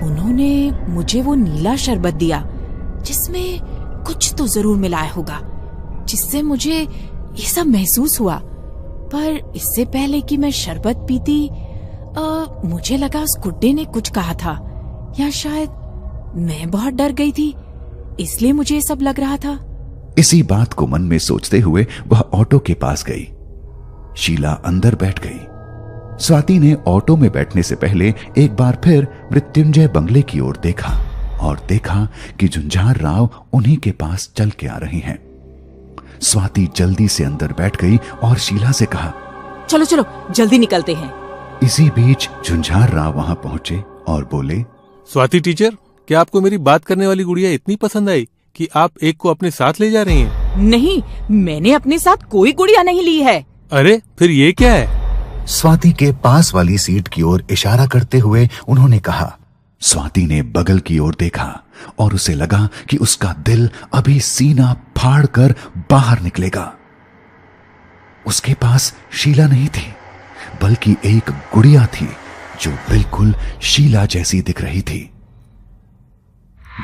उन्होंने मुझे वो नीला शरबत दिया जिसमें कुछ तो जरूर मिलाया होगा, जिससे मुझे ये सब महसूस हुआ। पर इससे पहले कि मैं शरबत पीती मुझे लगा उस गुड्डे ने कुछ कहा था, या शायद मैं बहुत डर गई थी इसलिए मुझे ये सब लग रहा था। इसी बात को मन में सोचते हुए वह ऑटो के पास गई। शीला अंदर बैठ गई। स्वाति ने ऑटो में बैठने से पहले एक बार फिर मृत्युंजय बंगले की ओर देखा और देखा कि झुंझार राव उन्हीं के पास चल के आ रहे हैं। स्वाति जल्दी से अंदर बैठ गई और शीला से कहा, चलो चलो जल्दी निकलते हैं। इसी बीच झुंझार राव वहां पहुंचे और बोले, स्वाति टीचर, क्या आपको मेरी बात करने वाली गुड़िया इतनी पसंद आई कि आप एक को अपने साथ ले जा रही हैं? नहीं, मैंने अपने साथ कोई गुड़िया नहीं ली है। अरे फिर ये क्या है? स्वाति के पास वाली सीट की ओर इशारा करते हुए उन्होंने कहा। स्वाति ने बगल की ओर देखा और उसे लगा कि उसका दिल अभी सीना फाड़कर बाहर निकलेगा। उसके पास शीला नहीं थी, बल्कि एक गुड़िया थी जो बिल्कुल शीला जैसी दिख रही थी।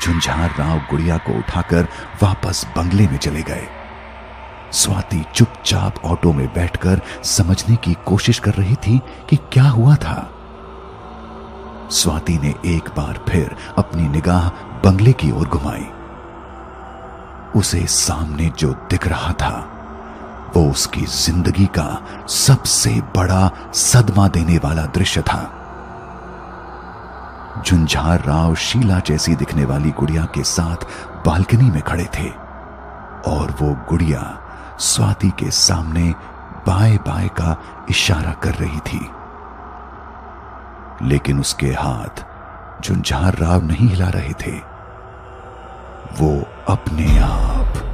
झुंझार राव गुड़िया को उठाकर वापस बंगले में चले गए। स्वाति चुपचाप ऑटो में बैठकर समझने की कोशिश कर रही थी कि क्या हुआ था। स्वाति ने एक बार फिर अपनी निगाह बंगले की ओर घुमाई। उसे सामने जो दिख रहा था वो उसकी जिंदगी का सबसे बड़ा सदमा देने वाला दृश्य था। झुंझार राव शीला जैसी दिखने वाली गुड़िया के साथ बालकनी में खड़े थे और वो गुड़िया स्वाति के सामने बाएं बाएं का इशारा कर रही थी, लेकिन उसके हाथ झुंझार राव नहीं हिला रहे थे, वो अपने आप।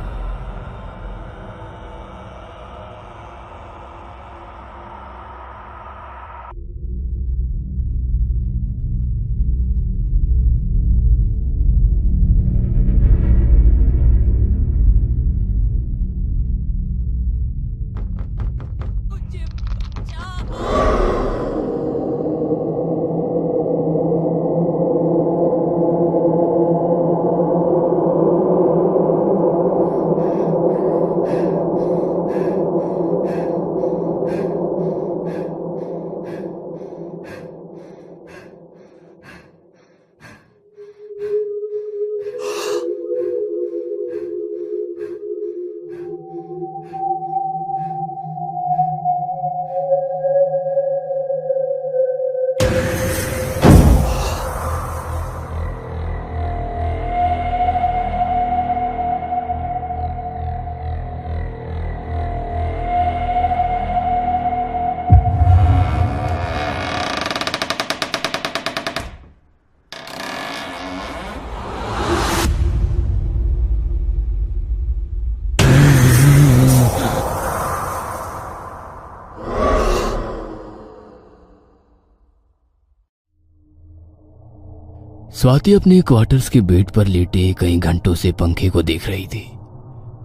स्वाति अपने क्वार्टर्स के बेड पर लेटे कई घंटों से पंखे को देख रही थी।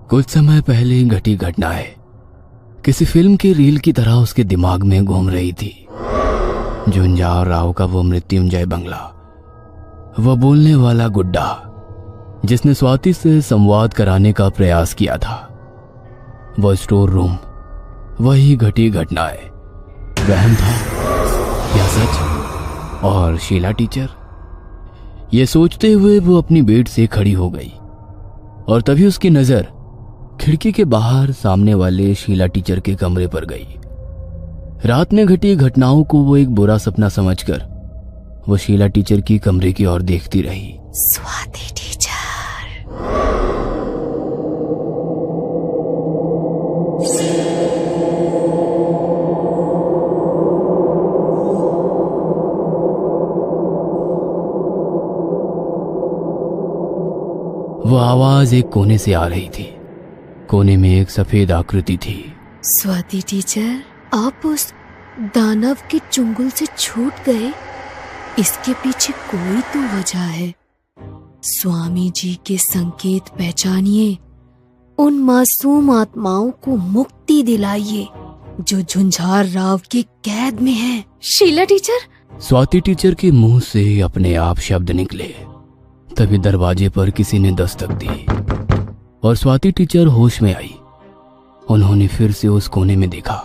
कुछ समय पहले घटी घटनाएं किसी फिल्म की रील की तरह उसके दिमाग में घूम रही थी। झुंझार राव का वो मृत्युंजय बंगला, वह बोलने वाला गुड्डा जिसने स्वाति से संवाद कराने का प्रयास किया था, वह स्टोर रूम, वही घटी घटनाएं, वहम था या सच? और शीला टीचर, ये सोचते हुए वो अपनी बेड से खड़ी हो गई और तभी उसकी नजर खिड़की के बाहर सामने वाले शीला टीचर के कमरे पर गई। रात में घटी घटनाओं को वो एक बुरा सपना समझकर वो शीला टीचर की कमरे की ओर देखती रही। स्वाति टीचर। वो आवाज एक कोने से आ रही थी। कोने में एक सफेद आकृति थी। स्वाति टीचर, आप उस दानव के चुंगल से छूट गए। इसके पीछे कोई तो वजह है। स्वामी जी के संकेत पहचानिए, उन मासूम आत्माओं को मुक्ति दिलाइए जो झुंझार राव की कैद में हैं। शीला टीचर। स्वाति टीचर के मुंह से अपने आप शब्द निकले। तभी दरवाजे पर किसी ने दस्तक दी और स्वाति टीचर होश में आई। उन्होंने फिर से उस कोने में देखा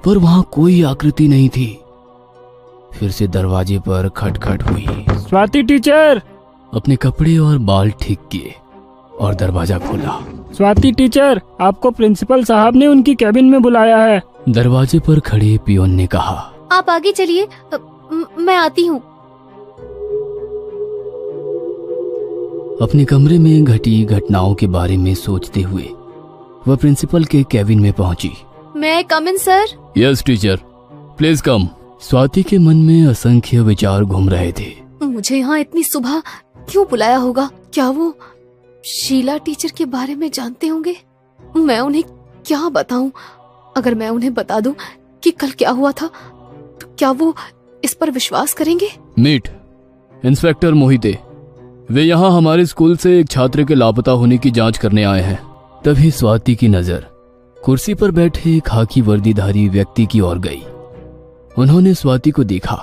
पर वहां कोई आकृति नहीं थी। फिर से दरवाजे पर खटखट हुई। स्वाति टीचर। अपने कपड़े और बाल ठीक किए और दरवाजा खोला। स्वाति टीचर, आपको प्रिंसिपल साहब ने उनकी कैबिन में बुलाया है। दरवाजे पर खड़े पियोन ने कहा। आप आगे चलिए, मैं आती हूँ। अपने कमरे में घटी घटनाओं के बारे में सोचते हुए वह प्रिंसिपल के कैबिन में पहुंची। मैं come in sir? Yes teacher, please come. Swati के मन में असंख्य विचार घूम रहे थे। मुझे यहाँ इतनी सुबह क्यों बुलाया होगा? क्या वो शीला टीचर के बारे में जानते होंगे? मैं उन्हें क्या बताऊं? अगर मैं उन्हें बता दूं कि कल क्या हुआ था तो क्या वो इस पर विश्वास करेंगे? मीट इंस्पेक्टर मोहिते, वे यहाँ हमारे स्कूल से एक छात्र के लापता होने की जांच करने आए हैं। तभी स्वाति की नजर कुर्सी पर बैठे खाकी वर्दीधारी व्यक्ति की ओर गई। उन्होंने स्वाति को देखा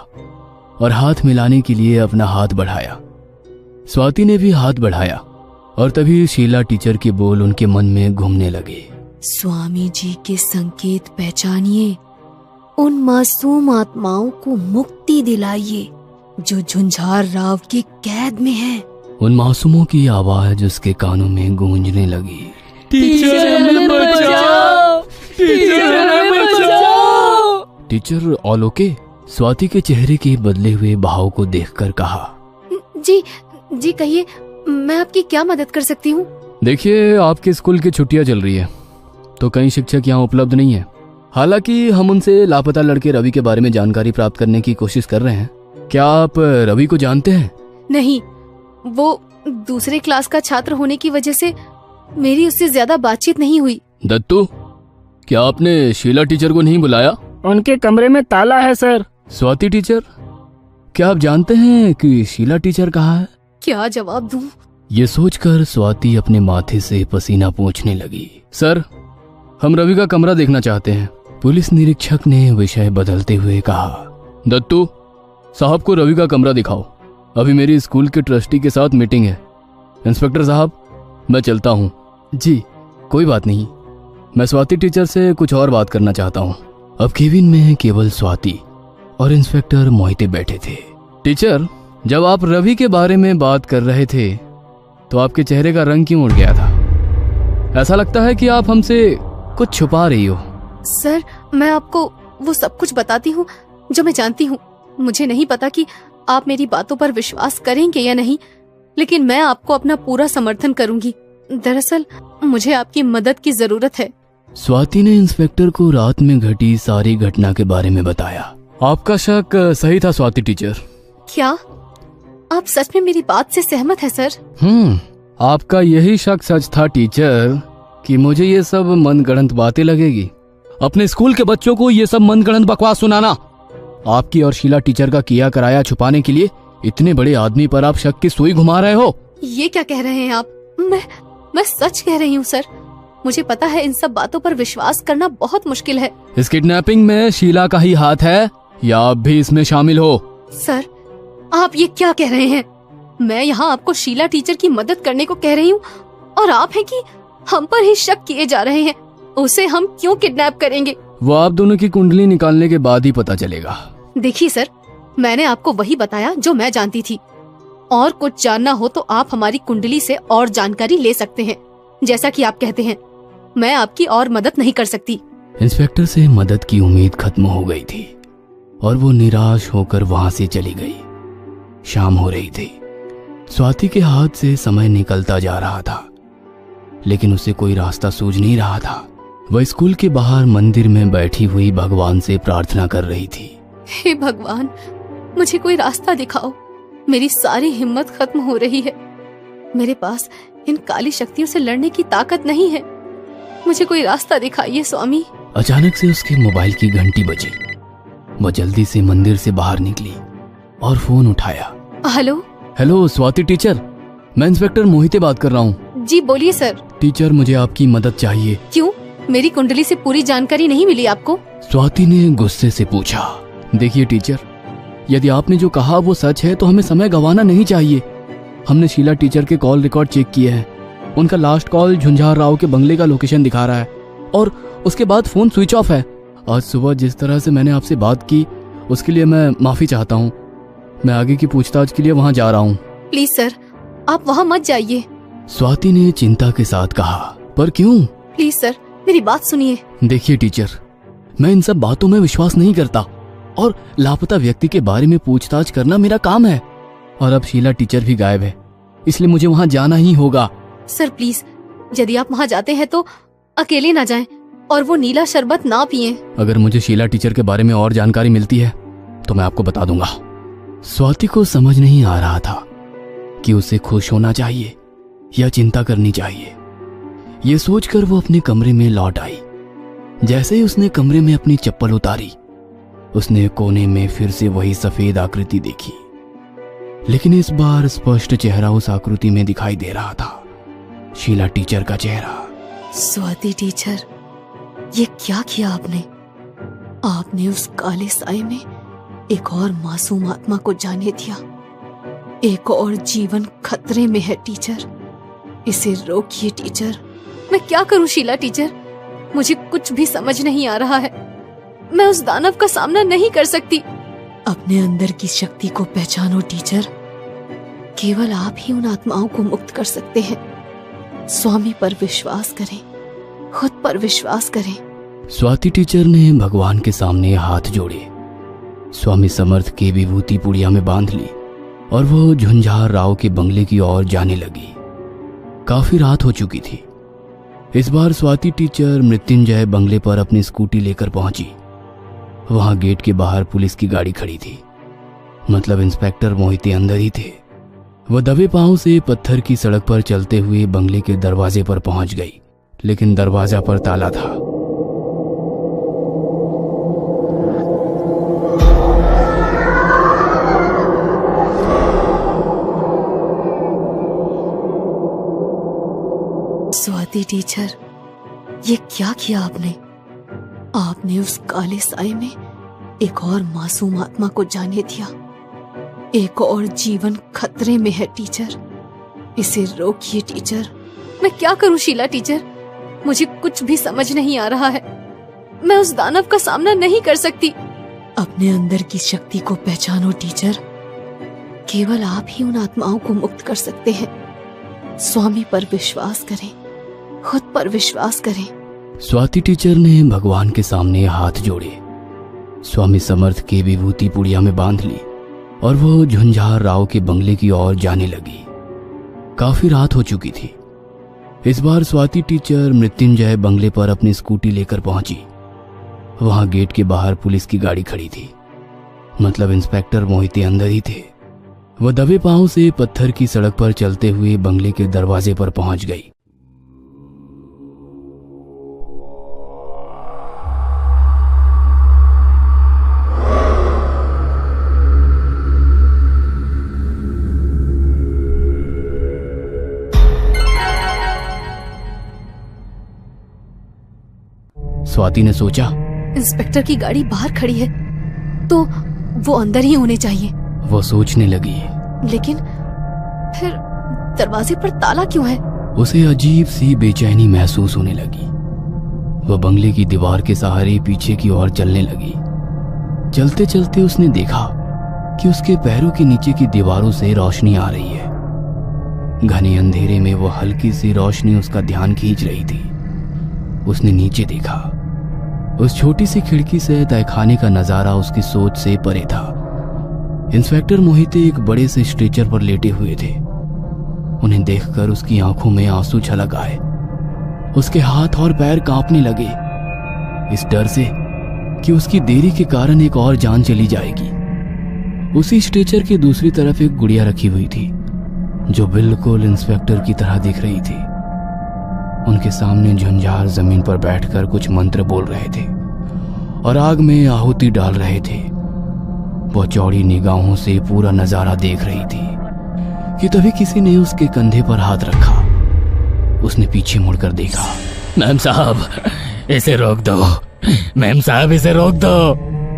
और हाथ मिलाने के लिए अपना हाथ बढ़ाया। स्वाति ने भी हाथ बढ़ाया और तभी शीला टीचर के बोल उनके मन में घूमने लगे। स्वामी जी के संकेत पहचानिए, उन मासूम आत्माओं को मुक्ति दिलाइए जो झुंझार राव की कैद में हैं। उन मासूमों की आवाज उसके कानों में गूंजने लगी। टीचर हमें बचाओ, टीचर हमें बचाओ। Teacher all okay? स्वाति के चेहरे के बदले हुए भाव को देखकर कहा। जी कहिए, मैं आपकी क्या मदद कर सकती हूँ? देखिए, आपके स्कूल की छुट्टियां चल रही है तो कई शिक्षक यहाँ उपलब्ध नहीं है। हालांकि हम उनसे लापता लड़के रवि के बारे में जानकारी प्राप्त करने की कोशिश कर रहे हैं। क्या आप रवि को जानते हैं? नहीं, वो दूसरे क्लास का छात्र होने की वजह से मेरी उससे ज्यादा बातचीत नहीं हुई। दत्तू, क्या आपने शीला टीचर को नहीं बुलाया? उनके कमरे में ताला है सर। स्वाति टीचर, क्या आप जानते हैं कि शीला टीचर कहाँ है? क्या जवाब दूं? ये सोचकर स्वाति अपने माथे से पसीना पोंछने लगी। सर, हम रवि का कमरा देखना चाहते हैं। पुलिस निरीक्षक ने विषय बदलते हुए कहा। दत्तू, साहब को रवि का कमरा दिखाओ। अभी मेरी स्कूल के ट्रस्टी के साथ मीटिंग है। इंस्पेक्टर साहब, मैं चलता हूँ। जी कोई बात नहीं, मैं स्वाति टीचर से कुछ और बात करना चाहता हूँ। अब केबिन में केवल स्वाति और इंस्पेक्टर मोहिते बैठे थे। टीचर, जब आप रवि के बारे में बात कर रहे थे तो आपके चेहरे का रंग क्यों उड़ गया था? ऐसा लगता है कि आप हमसे कुछ छुपा रही हो। सर, मैं आपको वो सब कुछ बताती हूँ जो मैं जानती हूँ। मुझे नहीं पता कि आप मेरी बातों पर विश्वास करेंगे या नहीं, लेकिन मैं आपको अपना पूरा समर्थन करूंगी। दरअसल मुझे आपकी मदद की जरूरत है। स्वाति ने इंस्पेक्टर को रात में घटी सारी घटना के बारे में बताया। आपका शक सही था स्वाति टीचर। क्या आप सच में मेरी बात से सहमत है सर? आपका यही शक सच था टीचर कि मुझे ये सब मनगढ़ंत बातें लगेगी। अपने स्कूल के बच्चों को ये सब मनगढ़ंत बकवास सुनाना, आपकी और शीला टीचर का किया कराया छुपाने के लिए इतने बड़े आदमी पर आप शक की सुई घुमा रहे हो। ये क्या कह रहे हैं आप? मैं सच कह रही हूँ सर। मुझे पता है इन सब बातों पर विश्वास करना बहुत मुश्किल है। इस किडनैपिंग में शीला का ही हाथ है या आप भी इसमें शामिल हो? सर, आप ये क्या कह रहे हैं? मैं यहाँ आपको शीला टीचर की मदद करने को कह रही हूँ और आप हैं कि हम पर ही शक किए जा रहे हैं। उसे हम क्यों किडनैप करेंगे? वो आप दोनों की कुंडली निकालने के बाद ही पता चलेगा। देखिए सर, मैंने आपको वही बताया जो मैं जानती थी और कुछ जानना हो तो आप हमारी कुंडली से और जानकारी ले सकते हैं। जैसा कि आप कहते हैं, मैं आपकी और मदद नहीं कर सकती। इंस्पेक्टर से मदद की उम्मीद खत्म हो गई थी और वो निराश होकर वहां से चली गई। शाम हो रही थी। स्वाति के हाथ से समय निकलता जा रहा था, लेकिन उसे कोई रास्ता सूझ नहीं रहा था। वह स्कूल के बाहर मंदिर में बैठी हुई भगवान से प्रार्थना कर रही थी। हे भगवान, मुझे कोई रास्ता दिखाओ। मेरी सारी हिम्मत खत्म हो रही है। मेरे पास इन काली शक्तियों से लड़ने की ताकत नहीं है। मुझे कोई रास्ता दिखाइए स्वामी। अचानक से उसके मोबाइल की घंटी बजी। वह जल्दी से मंदिर से बाहर निकली और फोन उठाया। हेलो। हेलो स्वाति टीचर, मैं इंस्पेक्टर मोहिते बात कर रहा हूँ। जी बोलिए सर। टीचर, मुझे आपकी मदद चाहिए। क्यों? मेरी कुंडली से पूरी जानकारी नहीं मिली आपको? स्वाति ने गुस्से से पूछा। देखिए टीचर, यदि आपने जो कहा वो सच है तो हमें समय गंवाना नहीं चाहिए। हमने शीला टीचर के कॉल रिकॉर्ड चेक किए हैं। उनका लास्ट कॉल झुंझार राव के बंगले का लोकेशन दिखा रहा है और उसके बाद फोन स्विच ऑफ है। आज सुबह जिस तरह से मैंने आपसे बात की उसके लिए मैं माफी चाहता हूँ। मैं आगे की पूछताछ के लिए वहाँ जा रहा हूँ। प्लीज सर, आप वहाँ मत जाइए। स्वाति ने चिंता के साथ कहा। पर क्यों? प्लीज सर, मेरी बात सुनिए। देखिए टीचर, मैं इन सब बातों में विश्वास नहीं करता और लापता व्यक्ति के बारे में पूछताछ करना मेरा काम है। और अब शीला टीचर भी गायब है, इसलिए मुझे वहाँ जाना ही होगा। सर प्लीज, यदि आप वहाँ जाते हैं तो अकेले ना जाएं और वो नीला शरबत ना पिएं। अगर मुझे शीला टीचर के बारे में और जानकारी मिलती है तो मैं आपको बता दूंगा। स्वाति को समझ नहीं आ रहा था कि उसे खुश होना चाहिए या चिंता करनी चाहिए। ये सोचकर वो अपने कमरे में लौट आई। जैसे ही उसने कमरे में अपनी चप्पल उतारी, उसने कोने में फिर से वही सफेद आकृति देखी, लेकिन इस बार स्पष्ट चेहरा उस आकृति में दिखाई दे रहा था। शीला टीचर का चेहरा। स्वाति टीचर, ये क्या किया आपने? आपने उस काले साए में एक और मासूम आत्मा को जाने दिया। एक और जीवन खतरे में है टीचर। इसे रोकिए टीचर। मैं क्या करूं शीला टीचर? मुझे कुछ भी समझ नहीं आ रहा है। मैं उस दानव का सामना नहीं कर सकती। अपने अंदर की शक्ति को पहचानो टीचर। केवल आप ही उन आत्माओं को मुक्त कर सकते हैं। स्वामी पर विश्वास करें, खुद पर विश्वास करें। स्वाति टीचर ने भगवान के सामने हाथ जोड़े, स्वामी समर्थ की विभूति पुड़िया में बांध ली और वो झुंझार राव के बंगले की ओर जाने लगी। काफी रात हो चुकी थी। इस बार स्वाति टीचर मृत्युंजय बंगले पर अपनी स्कूटी लेकर पहुंची। वहां गेट के बाहर पुलिस की गाड़ी खड़ी थी, मतलब इंस्पेक्टर मोहिते अंदर ही थे। वह दबे पांव से पत्थर की सड़क पर चलते हुए बंगले के दरवाजे पर पहुंच गई, लेकिन दरवाजा पर ताला था। स्वाति टीचर, ये क्या किया आपने? आपने उस काले साए में एक और मासूम आत्मा को जाने दिया। एक और जीवन खतरे में है टीचर। इसे रोकिए टीचर। मैं क्या करूं शीला टीचर? मुझे कुछ भी समझ नहीं आ रहा है। मैं उस दानव का सामना नहीं कर सकती। अपने अंदर की शक्ति को पहचानो टीचर। केवल आप ही उन आत्माओं को मुक्त कर सकते हैं। स्वामी पर विश्वास करें, खुद पर विश्वास करें। स्वाति टीचर ने भगवान के सामने हाथ जोड़े, स्वामी समर्थ की विभूति पुड़िया में बांध ली और वो झुंझार राव के बंगले की ओर जाने लगी। काफी रात हो चुकी थी। इस बार स्वाति टीचर मृत्युंजय बंगले पर अपनी स्कूटी लेकर पहुंची। वहां गेट के बाहर पुलिस की गाड़ी खड़ी थी, मतलब इंस्पेक्टर मोहिते अंदर ही थे। वह दबे पांव से पत्थर की सड़क पर चलते हुए बंगले के दरवाजे पर पहुंच गई। स्वाति ने सोचा, इंस्पेक्टर की गाड़ी बाहर खड़ी है तो वो अंदर ही होने चाहिए। वो सोचने लगी, लेकिन फिर दरवाजे पर ताला क्यों है? उसे अजीब सी बेचैनी महसूस होने लगी। वह बंगले की दीवार के सहारे पीछे की ओर चलने लगी। चलते चलते उसने देखा कि उसके पैरों के नीचे की दीवारों से रोशनी आ रही है। घने अंधेरे में वो हल्की सी रोशनी उसका ध्यान खींच रही थी। उसने नीचे देखा। उस छोटी सी खिड़की से तहखाने का नजारा उसकी सोच से परे था। इंस्पेक्टर मोहिते एक बड़े से स्ट्रेचर पर लेटे हुए थे। उन्हें देखकर उसकी आंखों में आंसू छलक आए। उसके हाथ और पैर कांपने लगे, इस डर से कि उसकी देरी के कारण एक और जान चली जाएगी। उसी स्ट्रेचर की दूसरी तरफ एक गुड़िया रखी हुई थी जो बिल्कुल इंस्पेक्टर की तरह दिख रही थी। उनके सामने झुंझार जमीन पर बैठकर कुछ मंत्र बोल रहे थे और आग में आहुति डाल रहे थे। वो चौड़ी निगाहों से पूरा नजारा देख रही थी कि तभी किसी ने उसके कंधे पर हाथ रखा। उसने पीछे मुड़कर देखा। मैम साहब, इसे रोक दो। मैम साहब, इसे रोक दो।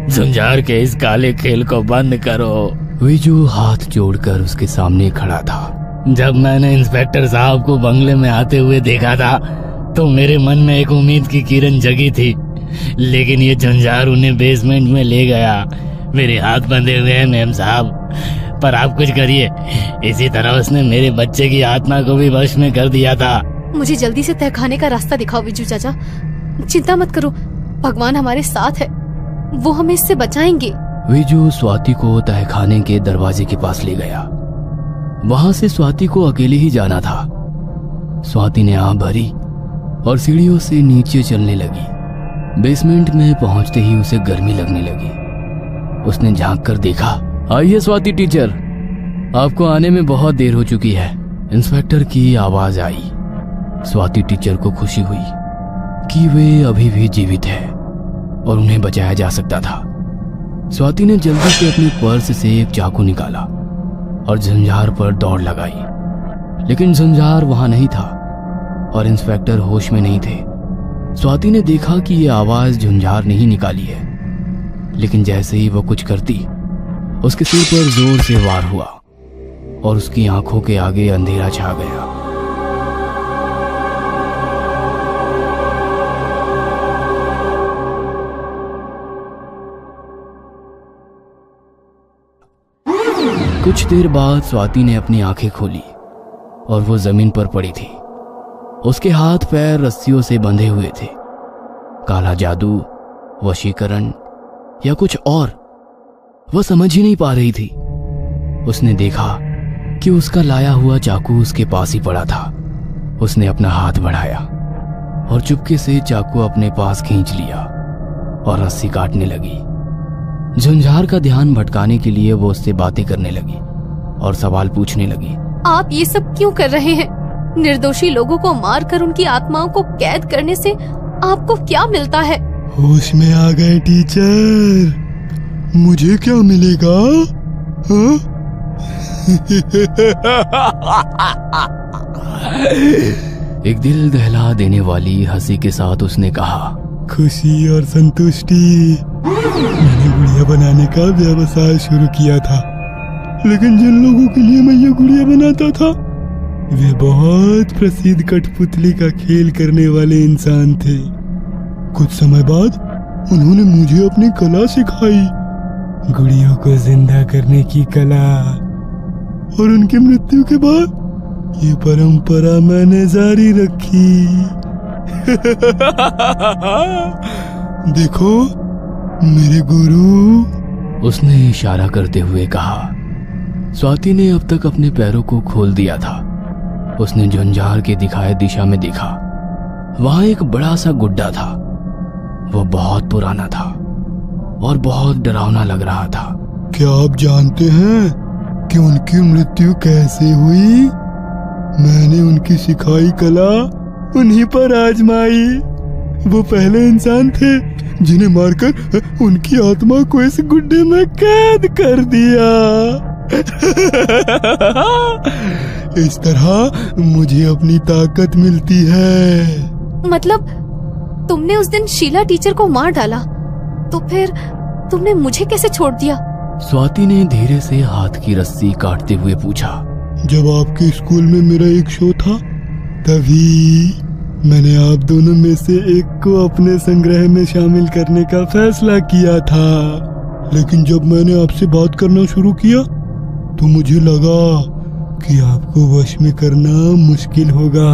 झुंझार के इस काले खेल को बंद करो। विजू हाथ जोड़कर उसके सामने खड़ा था। जब मैंने इंस्पेक्टर साहब को बंगले में आते हुए देखा था तो मेरे मन में एक उम्मीद की किरण जगी थी, लेकिन ये झुंझार उन्हें बेसमेंट में ले गया। मेरे हाथ बंधे हुए हैं मैम साहब, पर आप कुछ करिए। इसी तरह उसने मेरे बच्चे की आत्मा को भी वश में कर दिया था। मुझे जल्दी से तहखाने का रास्ता दिखाओ विजू चाचा। चिंता मत करो, भगवान हमारे साथ है, वो हमें इससे बचाएंगे। विजू स्वाति को तहखाने के दरवाजे के पास ले गया। वहां से स्वाति को अकेले ही जाना था। स्वाति ने आह भरी और सीढ़ियों से नीचे चलने लगी। बेसमेंट में पहुंचते ही उसे गर्मी लगने लगी। उसने झांक कर देखा। आइए स्वाति टीचर, आपको आने में बहुत देर हो चुकी है। इंस्पेक्टर की आवाज आई। स्वाति टीचर को खुशी हुई कि वे अभी भी जीवित है और उन्हें बचाया जा सकता था। स्वाति ने जल्दी से अपने पर्स से एक चाकू निकाला और झंझार पर दौड़ लगाई, लेकिन झंझार वहां नहीं था और इंस्पेक्टर होश में नहीं थे। स्वाति ने देखा कि यह आवाज झंझार ने ही निकाली है, लेकिन जैसे ही वो कुछ करती, उसके सिर पर जोर से वार हुआ और उसकी आंखों के आगे अंधेरा छा गया। कुछ देर बाद स्वाति ने अपनी आंखें खोली और वो जमीन पर पड़ी थी। उसके हाथ पैर रस्सियों से बंधे हुए थे। काला जादू, वशीकरण या कुछ और, वह समझ ही नहीं पा रही थी। उसने देखा कि उसका लाया हुआ चाकू उसके पास ही पड़ा था। उसने अपना हाथ बढ़ाया और चुपके से चाकू अपने पास खींच लिया और रस्सी काटने लगी। झुंझार का ध्यान भटकाने के लिए वो उससे बातें करने लगी और सवाल पूछने लगी। आप ये सब क्यों कर रहे हैं? निर्दोषी लोगों को मारकर उनकी आत्माओं को कैद करने से आपको क्या मिलता है? होश में आ गए टीचर, मुझे क्या मिलेगा? एक दिल दहला देने वाली हंसी के साथ उसने कहा, खुशी और संतुष्टि। मैंने गुड़िया बनाने का व्यवसाय शुरू किया था, लेकिन जिन लोगों के लिए मैं ये गुड़िया बनाता था वे बहुत प्रसिद्ध कठपुतली का खेल करने वाले इंसान थे। कुछ समय बाद उन्होंने मुझे अपनी कला सिखाई, गुड़ियों को जिंदा करने की कला, और उनकी मृत्यु के बाद ये परंपरा मैंने जारी रखी। देखो मेरे गुरु, उसने इशारा करते हुए कहा। स्वाति ने अब तक अपने पैरों को खोल दिया था। उसने झुंझार के दिखाए दिशा में देखा। वहां एक बड़ा सा गुड्डा था। वो बहुत पुराना था और बहुत डरावना लग रहा था। क्या आप जानते हैं कि उनकी मृत्यु कैसे हुई? मैंने उनकी सिखाई कला उन्हीं पर आजमाई। वो पहले इंसान थे जिन्हें मारकर उनकी आत्मा को इस गुड्डे में कैद कर दिया। इस तरह मुझे अपनी ताकत मिलती है। मतलब तुमने उस दिन शीला टीचर को मार डाला, तो फिर तुमने मुझे कैसे छोड़ दिया? स्वाति ने धीरे से हाथ की रस्सी काटते हुए पूछा। जब आपके स्कूल में मेरा एक शो था, तभी मैंने आप दोनों में से एक को अपने संग्रह में शामिल करने का फैसला किया था। लेकिन जब मैंने आपसे बात करना शुरू किया तो मुझे लगा कि आपको वश में करना मुश्किल होगा,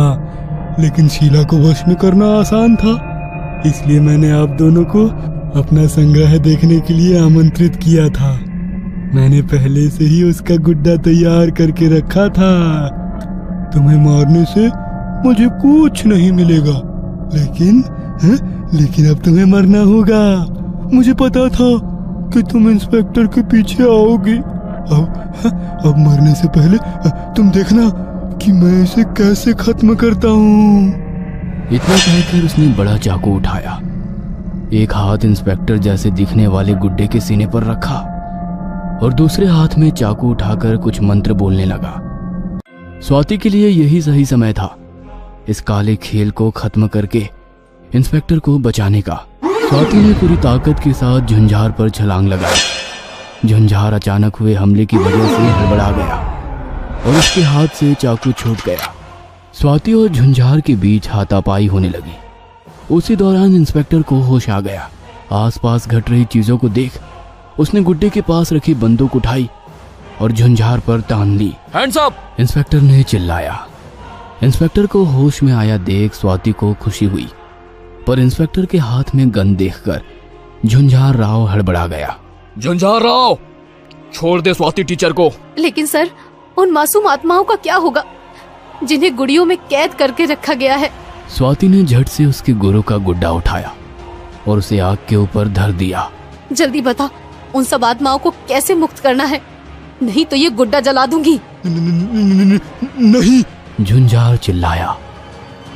लेकिन शीला को वश में करना आसान था। इसलिए मैंने आप दोनों को अपना संग्रह देखने के लिए आमंत्रित किया था। मैंने पहले से ही उसका गुड्डा तैयार करके रखा था। तुम्हें मारने से मुझे कुछ नहीं मिलेगा, लेकिन अब तुम्हें मरना होगा। मुझे पता था कि तुम इंस्पेक्टर के पीछे आओगी। अब मरने से पहले तुम देखना कि मैं इसे कैसे खत्म करता हूँ। इतना कहकर उसने बड़ा चाकू उठाया। एक हाथ इंस्पेक्टर जैसे दिखने वाले गुड्डे के सीने पर रखा और दूसरे हाथ में चाकू उठाकर कुछ मंत्र बोलने लगा। स्वाति के लिए यही सही समय था इस काले खेल को खत्म करके इंस्पेक्टर को बचाने का। स्वाति ने पूरी ताकत के साथ झुंझार पर छलांग लगाई। झुंझार अचानक हुए हमले की वजह से हड़बड़ा गया और उसके हाथ से चाकू छूट गया। स्वाति और झुंझार के बीच हाथापाई होने लगी। उसी दौरान इंस्पेक्टर को होश आ गया। आसपास घट रही चीजों को देख उसने गुड्डे के पास रखी बंदूक उठाई और झुंझार पर तान ली। Hands up! इंस्पेक्टर ने चिल्लाया। इंस्पेक्टर को होश में आया देख स्वाति को खुशी हुई, पर इंस्पेक्टर के हाथ में गन देखकर झुंझार राव हड़बड़ा गया। झुंझार राव, छोड़ दे स्वाति टीचर को। लेकिन सर, उन मासूम आत्माओं का क्या होगा जिन्हें गुड़ियों में कैद करके रखा गया है? स्वाति ने झट से उसके गुरु का गुड्डा उठाया और उसे आग के ऊपर धर दिया। जल्दी बता, उन सब आत्माओं को कैसे मुक्त करना है, नहीं तो ये गुड्डा जला दूंगी। नहीं! झुंझार चिल्लाया।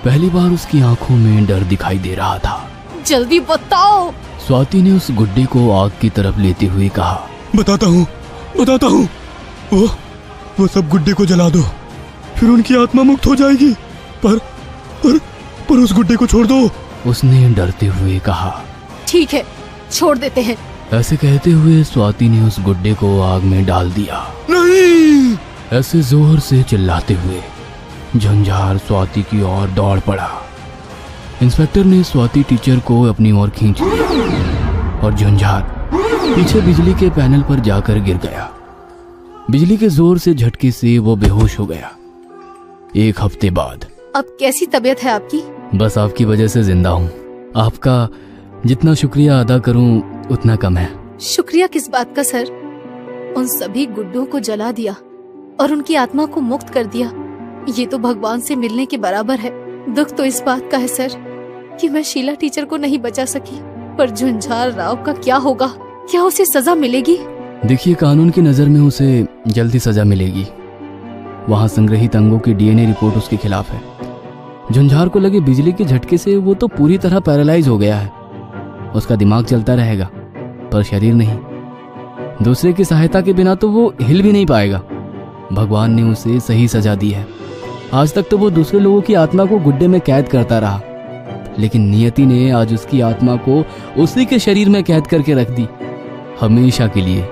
पहली बार उसकी आंखों में डर दिखाई दे रहा था। जल्दी बताओ। स्वाति ने उस गुड्डे को आग की तरफ लेते हुए कहा। बताता हूँ। वो सब गुड्डे को जला दो, फिर उनकी आत्मा मुक्त हो जाएगी। पर उस गुड्डे को छोड़ दो। उसने डरते हुए कहा। ठीक है, छोड़ देते हैं। ऐसे कहते हुए स्वाति ने उस गुड्डे को आग में डाल दिया। नहीं! ऐसे जोर से चिल्लाते हुए झुंझार स्वाति की ओर दौड़ पड़ा। इंस्पेक्टर ने स्वाति टीचर को अपनी ओर खींच लिया और झुंझार पीछे बिजली के पैनल पर जाकर गिर गया। बिजली के जोर से झटके से वो बेहोश हो गया। एक हफ्ते बाद। अब कैसी तबीयत है आपकी? बस आपकी वजह से जिंदा हूँ। आपका जितना शुक्रिया अदा करूँ उतना कम है। शुक्रिया किस बात का सर? उन सभी गुड्डों को जला दिया और उनकी आत्मा को मुक्त कर दिया। ये तो भगवान से मिलने के बराबर है। दुख तो इस बात का है सर कि मैं शीला टीचर को नहीं बचा सकी, पर झुंझार राव का क्या होगा? क्या उसे सजा मिलेगी? देखिए, कानून की नजर में उसे जल्दी सजा मिलेगी। वहाँ संग्रहित अंगों की डीएनए रिपोर्ट उसके खिलाफ है। झुंझार को लगे बिजली के झटके से वो तो पूरी तरह पैरालाइज हो गया है। उसका दिमाग चलता रहेगा पर शरीर नहीं। दूसरे की सहायता के बिना तो वो हिल भी नहीं पाएगा। भगवान ने उसे सही सजा दी है। आज तक तो वो दूसरे लोगों की आत्मा को गुड्डे में कैद करता रहा, लेकिन नियति ने आज उसकी आत्मा को उसी के शरीर में कैद करके रख दी, हमेशा के लिए।